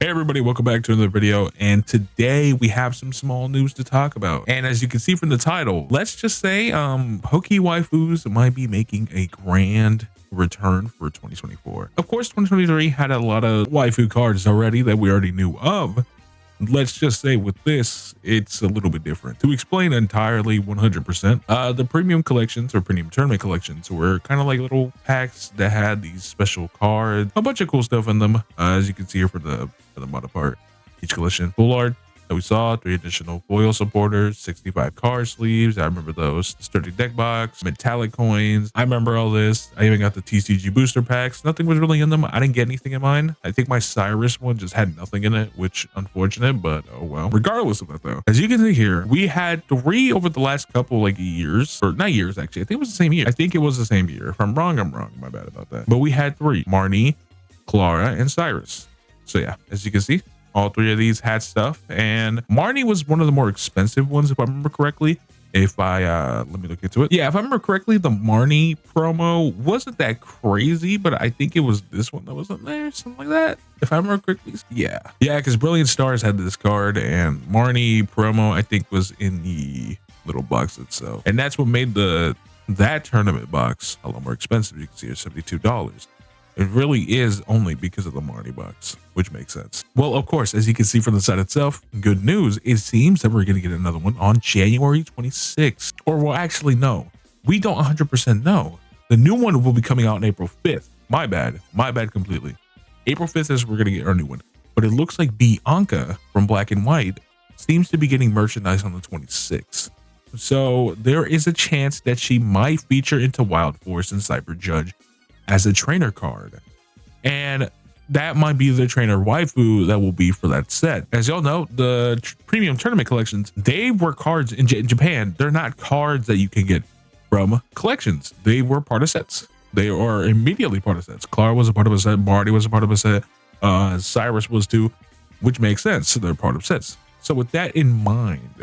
Hey everybody, welcome back to another video, and today we have some small news to talk about. And as you can see from the title, let's just say Poke waifus might be making a grand return for 2024. Of course, 2023 had a lot of waifu cards already that we already knew of. Let's just say with this, it's a little bit different. To explain entirely 100%, the premium collections or premium tournament collections were kind of like little packs that had these special cards, a bunch of cool stuff in them. As you can see here for the bottom part, each collection full art that we saw, 3 additional foil supporters, 65 card sleeves. I remember those. Sturdy deck box, metallic coins. I remember all this. I even got the TCG booster packs. Nothing was really in them. I didn't get anything in mine. I think my Cyrus one just had nothing in it, which unfortunate, but oh well. Regardless of that though, as you can see here, we had 3 over the last couple like years, or not years actually. I think it was the same year. I think it was the same year. If I'm wrong, I'm wrong. My bad about that. But we had 3: Marnie, Clara, and Cyrus. So yeah, as you can see, all 3 of these had stuff, and Marnie was one of the more expensive ones, if I remember correctly. If I let me look into it. Yeah, if I remember correctly, the Marnie promo wasn't that crazy, but I think it was this one that wasn't there, something like that. If I remember correctly, yeah, because Brilliant Stars had this card, and Marnie promo I think was in the little box itself, and that's what made that tournament box a lot more expensive. You can see it's $72. It really is only because of the Marnie box, which makes sense. Well, of course, as you can see from the site itself, good news, it seems that we're going to get another one on January 26th. Or well, actually, no, we don't 100% know. The new one will be coming out on April 5th. My bad completely. April 5th is we're going to get our new one. But it looks like Bianca from Black and White seems to be getting merchandise on the 26th. So there is a chance that she might feature into Wild Force and Cyber Judge as a trainer card, and that might be the trainer waifu that will be for that set. As y'all know, the premium tournament collections, they were cards in Japan. They're not cards that you can get from collections. They were part of sets. They are immediately part of sets. Clara was a part of a set. Marty was a part of a set. Cyrus was too, which makes sense. So they're part of sets. So with that in mind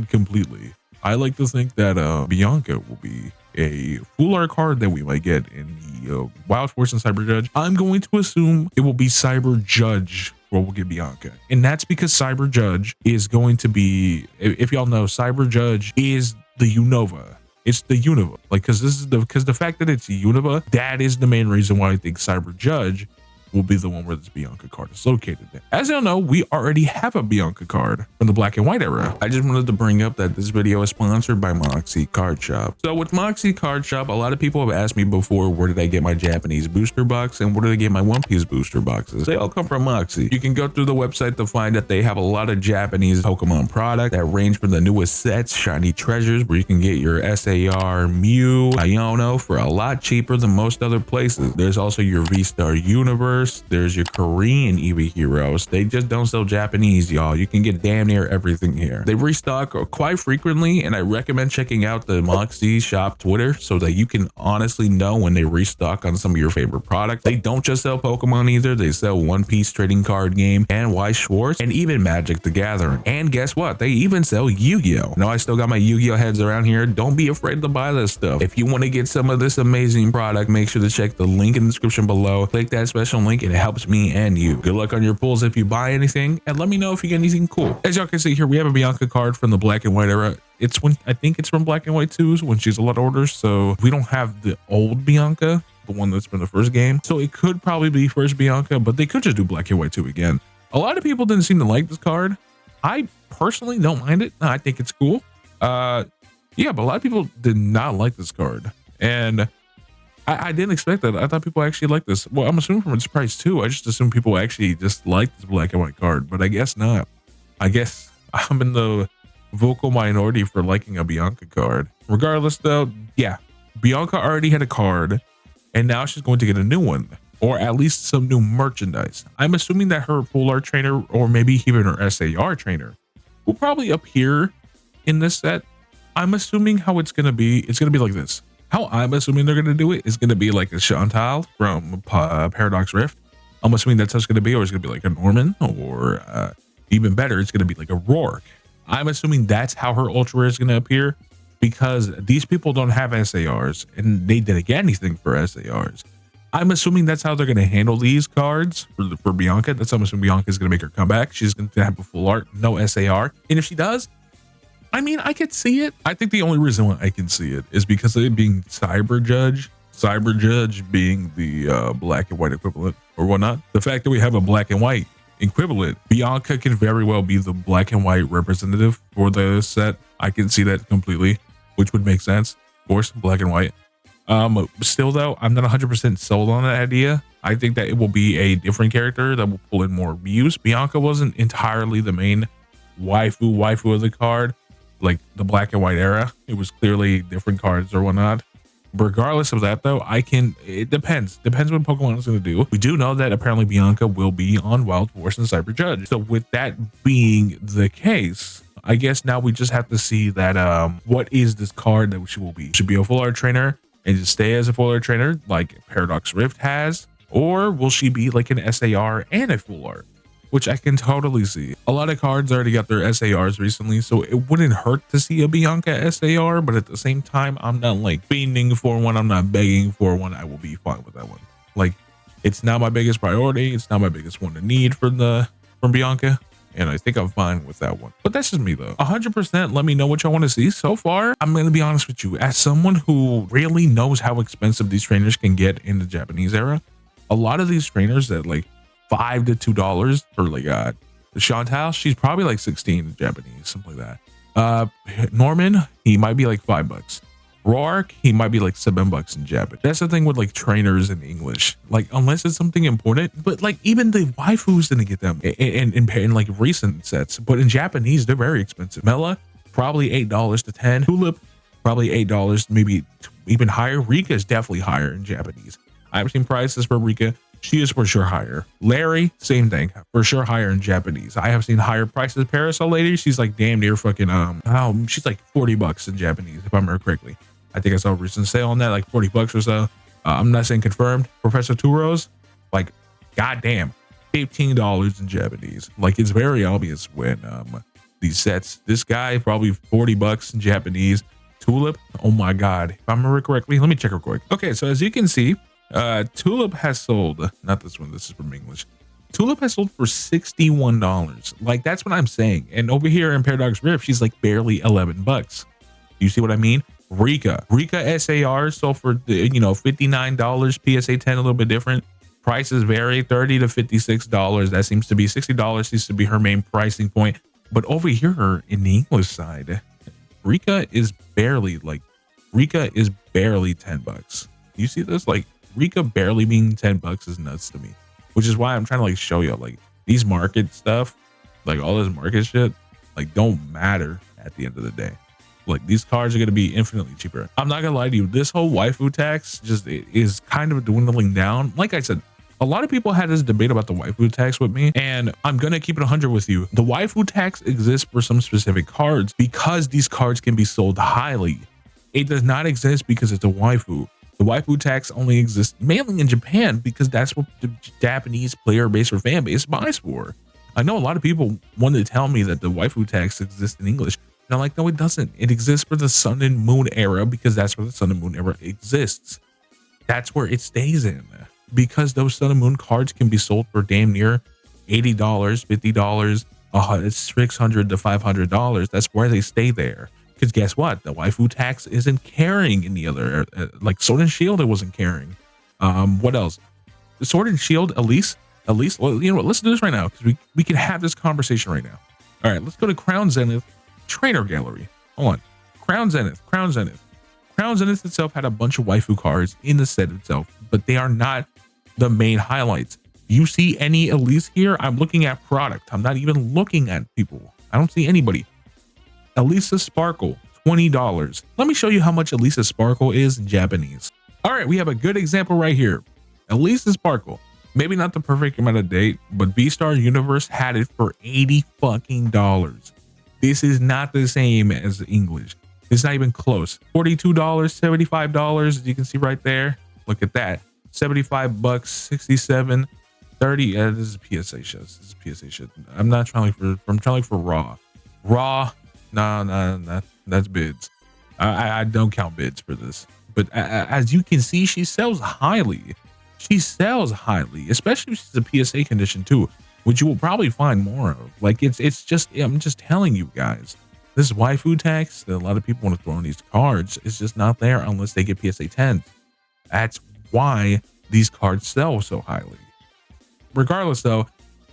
completely, I like to think that Bianca will be a full art card that we might get in the Wild Force and Cyber Judge. I'm going to assume it will be Cyber Judge where we'll get Bianca, and that's because Cyber Judge is going to be, if y'all know, Cyber Judge is the Unova. It's the Unova, like, because the fact that it's Unova, that is the main reason why I think Cyber Judge will be the one where this Bianca card is located in. As y'all know, we already have a Bianca card from the Black and White era. I just wanted to bring up that this video is sponsored by Moxie Card Shop. So with Moxie Card Shop, a lot of people have asked me before, where did I get my Japanese booster box and where did I get my One Piece booster boxes? They all come from Moxie. You can go through the website to find that they have a lot of Japanese Pokemon product that range from the newest sets, shiny treasures, where you can get your SAR, Mew, Iono for a lot cheaper than most other places. There's also your V-Star Universe. There's your Korean EV heroes. They just don't sell Japanese, y'all. You can get damn near everything here. They restock quite frequently, and I recommend checking out the Moxie Shop Twitter so that you can honestly know when they restock on some of your favorite products. They don't just sell Pokemon either. They sell One Piece trading card game and Weiss Schwartz and even Magic the Gathering. And guess what? They even sell Yu-Gi-Oh! Now I still got my Yu-Gi-Oh! Heads around here. Don't be afraid to buy this stuff. If you want to get some of this amazing product, make sure to check the link in the description below. Click that special link and it helps me and you. Good luck on your pulls if you buy anything, and let me know if you get anything cool. As y'all can see here, we have a Bianca card from the Black and White era. It's when I think it's from Black and White 2s when she's a lot older, so we don't have the old Bianca, the one that's from the first game, so it could probably be first Bianca, but they could just do Black and White 2 again. A lot of people didn't seem to like this card. I personally don't mind it. I think it's cool. Yeah, but a lot of people did not like this card, and I didn't expect that. I thought people actually like this. Well, I'm assuming from its price too. I just assumed people actually just like this Black and White card, but I guess not. I guess I'm in the vocal minority for liking a Bianca card. Regardless though, yeah, Bianca already had a card, and now she's going to get a new one, or at least some new merchandise. I'm assuming that her full art trainer, or maybe even her SAR trainer, will probably appear in this set. I'm assuming how it's going to be like this. How I'm assuming they're going to do it is going to be like a Chantal from Paradox Rift. I'm assuming that's how it's going to be, or it's going to be like a Norman, or even better, it's going to be like a Rourke. I'm assuming that's how her Ultra Rare is going to appear, because these people don't have SARs, and they didn't get anything for SARs. I'm assuming that's how they're going to handle these cards for Bianca. That's how I'm assuming Bianca is going to make her comeback. She's going to have a full art, no SAR. And if she does, I mean, I could see it. I think the only reason why I can see it is because of it being Cyber Judge being the black and white equivalent or whatnot. The fact that we have a black and white equivalent, Bianca can very well be the black and white representative for the set. I can see that completely, which would make sense. Of course, black and white. Still though, I'm not 100% sold on that idea. I think that it will be a different character that will pull in more views. Bianca wasn't entirely the main waifu of the card, like the black and white era. It was clearly different cards or whatnot. Regardless of that though, it depends what Pokemon is going to do. We do know that apparently Bianca will be on Wild Force and Cyber Judge. So with that being the case, I guess now we just have to see that what is this card that she will be. Should be a full art trainer and just stay as a full art trainer like Paradox Rift has, or will she be like an SAR and a full art, which I can totally see. A lot of cards already got their SARs recently, so it wouldn't hurt to see a Bianca SAR, but at the same time, I'm not like fiending for one. I'm not begging for one. I will be fine with that one. Like, it's not my biggest priority. It's not my biggest one to need from Bianca. And I think I'm fine with that one. But that's just me though. 100% let me know what y'all want to see. So far, I'm going to be honest with you. As someone who really knows how expensive these trainers can get in the Japanese era, a lot of these trainers at like $5 to $2 for like the Chantal, she's probably like 16 in Japanese, something like that. Norman, he might be like $5. Roark, he might be like $7 in Japanese. That's the thing with like trainers in English, like unless it's something important. But like even the waifus didn't get them in like recent sets, but in Japanese they're very expensive. Mela, probably $8 to $10. Tulip, probably $8, maybe even higher. Rika is definitely higher in Japanese. I've seen prices for Rika. She is for sure higher. Larry, same thing, for sure higher in Japanese. I have seen higher prices. Parasol lady, she's like damn near fucking she's like $40 in Japanese if I remember correctly. I think I saw a recent sale on that, like $40 or so. I'm not saying confirmed. Professor Turos, like goddamn, $15 in Japanese. Like it's very obvious when these sets. This guy probably $40 in Japanese. Tulip, oh my god, if I remember correctly, let me check real quick. Okay, so as you can see, Tulip has sold, not this one, this is from English. Tulip has sold for $61. Like that's what I'm saying. And over here in Paradox Rift, she's like barely $11. You see what I mean? Rika SAR sold for $59. PSA 10 a little bit different. Prices vary, $30 to $56. That seems to be $60 seems to be her main pricing point. But over here in the English side, Rika is barely $10. You see this? Like Rika barely being $10 is nuts to me, which is why I'm trying to like show you like these market stuff, like all this market shit, like don't matter at the end of the day. Like these cards are going to be infinitely cheaper. I'm not gonna lie to you, this whole waifu tax just is kind of dwindling down. Like I said, a lot of people had this debate about the waifu tax with me, and I'm gonna keep it 100 with you. The waifu tax exists for some specific cards because these cards can be sold highly. It does not exist because it's a waifu. The waifu tax only exists mainly in Japan because that's what the Japanese player base or fan base buys for. I know a lot of people wanted to tell me that the waifu tax exists in English. And I'm like, no, it doesn't. It exists for the Sun and Moon era because that's where the Sun and Moon era exists. That's where it stays in. Because those Sun and Moon cards can be sold for damn near $80, $50, $600 to $500. That's where they stay there. Because guess what? The waifu tax isn't carrying in the other, like Sword and Shield, it wasn't carrying. What else? The Sword and Shield, Elise, well, you know what? Let's do this right now because we can have this conversation right now. All right, let's go to Crown Zenith Trainer Gallery. Hold on. Crown Zenith itself had a bunch of waifu cards in the set itself, but they are not the main highlights. You see any Elise here? I'm looking at product. I'm not even looking at people. I don't see anybody. Elisa Sparkle, $20. Let me show you how much Elisa Sparkle is in Japanese. All right, we have a good example right here. Elisa Sparkle, maybe not the perfect amount of date, but B-Star Universe had it for $80 fucking dollars. This is not the same as English. It's not even close. $42, $75, as you can see right there. Look at that. $75, 67, 30. This is PSA shit. This is PSA shit. I'm trying to look for raw. Raw. No, that's bids. I don't count bids for this. But as you can see, she sells highly. she sells highly, especially if she's a PSA condition too, which you will probably find more of. Like it's just, I'm just telling you guys, this waifu tax that a lot of people want to throw on these cards is just not there unless they get PSA 10. That's why these cards sell so highly. Regardless though,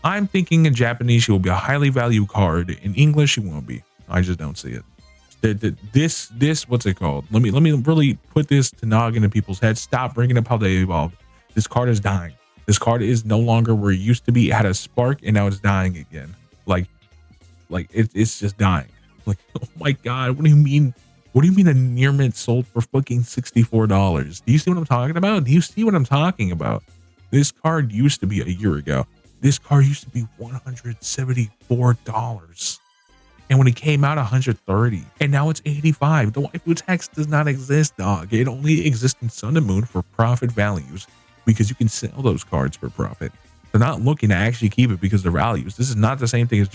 I'm thinking in Japanese she will be a highly valued card. In English she won't be. I just don't see it. This what's it called? Let me really put this to noggin in people's heads. Stop bringing up how they evolved. This card is dying. This card is no longer where it used to be. It had a spark and now it's dying again. Like it's just dying. Like, oh my god, what do you mean? What do you mean a near mint sold for fucking $64? Do you see what I'm talking about? Do you see what I'm talking about? This card used to be a year ago. This card used to be $174. And when it came out, 130, and now it's 85. The waifu tax does not exist, dog. It only exists in Sun and Moon for profit values because you can sell those cards for profit. They're not looking to actually keep it because of their values. This is not the same thing as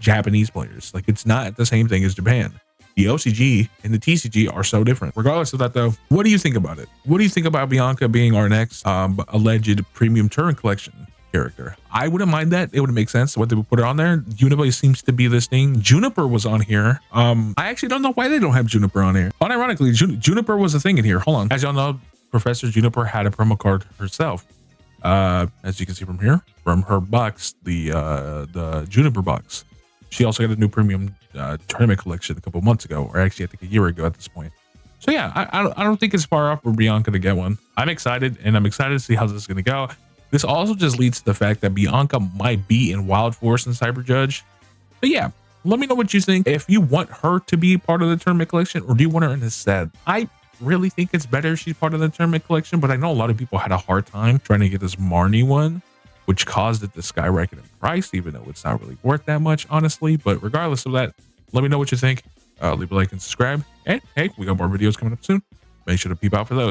Japanese players. Like, it's not the same thing as Japan. The OCG and the TCG are so different. Regardless of that, though, what do you think about it? What do you think about Bianca being our next alleged premium turn collection character? I wouldn't mind that. It would make sense what they would put it on there. Universe seems to be this thing. Juniper was on here. I actually don't know why they don't have Juniper on here. Unironically, Juniper was a thing in here. Hold on. As y'all know, Professor Juniper had a promo card herself. As you can see from here, from her box, the Juniper box. She also got a new premium tournament collection a couple months ago, or actually I think a year ago at this point. So yeah, I don't think it's far off for Bianca to get one. I'm excited, and I'm excited to see how this is going to go. This also just leads to the fact that Bianca might be in Wild Force and Cyber Judge. But yeah, let me know what you think. If you want her to be part of the tournament collection, or do you want her in the set? I really think it's better if she's part of the tournament collection, but I know a lot of people had a hard time trying to get this Marnie one, which caused it to skyrocket in price, even though it's not really worth that much, honestly. But regardless of that, let me know what you think. Leave a like and subscribe. And hey, we got more videos coming up soon. Make sure to peep out for those.